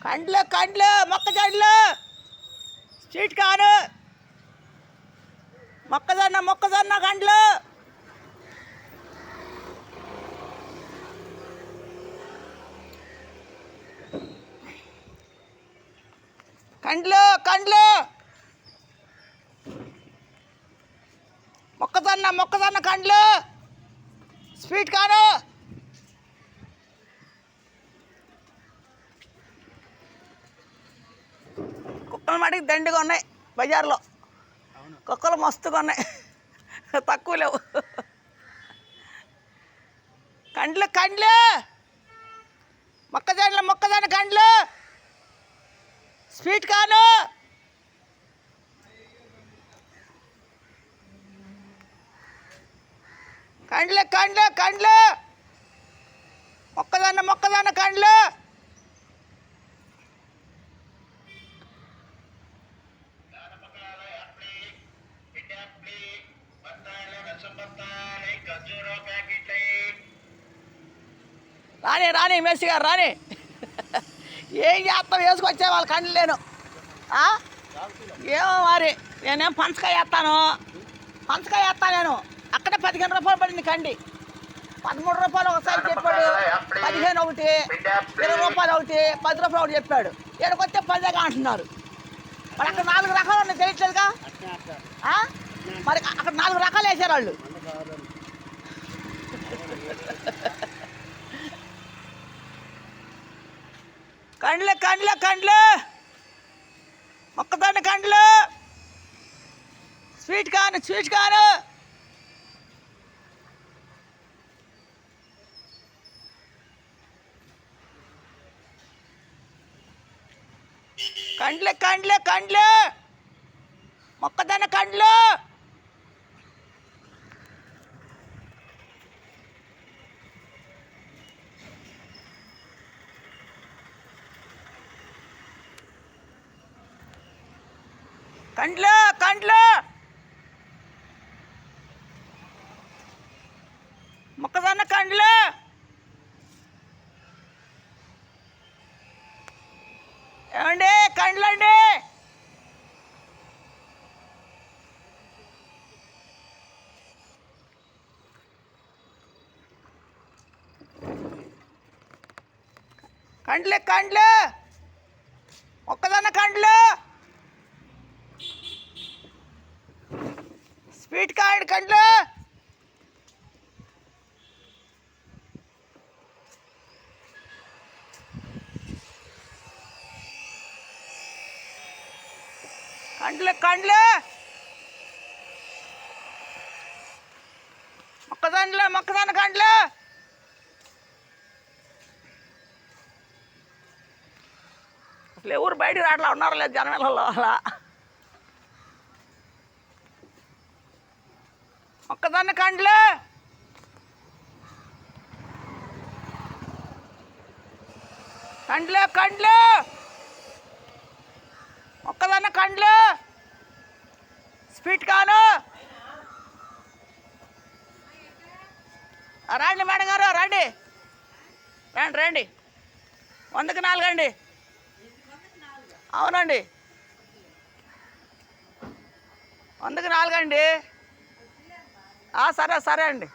కండ్లు కండ్లు మొక్కజొన్నలు స్వీట్ కాను మొక్కజొన్న మొక్కజొన్న కండ్లు కండ్లు కండ్లు మొక్కజొన్న మొక్కజొన్న కండ్లు స్వీట్ కాను కుక్కలు మటుకు దండిగా ఉన్నాయి బజార్లో. కుక్కలు మస్తుగా ఉన్నాయి, తక్కువ లేవు. కండ్లు కండ్లు మొక్కజొన్న మొక్కజొన్న కండ్లు స్వీట్ కాను కండ్లు కండ్లు కండ్లు మొక్కజొన్న మొక్కజొన్న కండ్లు రాని రాని మెస్సి గారు రాని. ఏం చేస్తాం, వేసుకొచ్చే వాళ్ళ కండ్లు లేను. ఏమో మరి నేనేం పంచకాయ వేస్తాను, పంచకాయ వేస్తాను నేను. అక్కడే 15 రూపాయలు పడింది కండి. 13 రూపాయలు ఒకసారి చెప్పాడు, 15 ఒకటి, 20 రూపాయలు ఒకటి, 10 రూపాయలు ఒకటి చెప్పాడు. ఇక్కడికొస్తే 10 అంటున్నారు. మరి అక్కడ 4 రకాలు ఉన్నాయి, తెలియట్లేదుగా. మరి అక్కడ 4 రకాలు వేసారు వాళ్ళు. కండ్లు కండ్లు కండ్లు మొక్కజొన్న కండ్లు స్వీట్ కాను స్వీట్ కాను కండ్లు కండ్లు కండ్లు మొక్కజొన్న కండ్లు కండ్లు కండ్లు మొక్కజొన్న కండ్లు ఏమండి కండ్లు అండి. కండ్లు కండ్లు మొక్కజొన్న కండ్లు స్వీట్ కార్డ్ కండ్లు కండ్లు కండ్లు మొక్కజొన్నలు మొక్కజొన్న కండ్లు అసలు ఎవరు బయటికి రావట్లా, ఉన్నారు లేదు జనమేళలో. అలా మొక్కజొన్న కండ్లు కండ్లు కండ్లు మొక్కజొన్న కండ్లు స్వీట్ కాను. రండి మేడం గారు రండి రండి రండి. 100కి 4 అండి. అవునండి 100కి 4 అండి. సరే సరే అండి.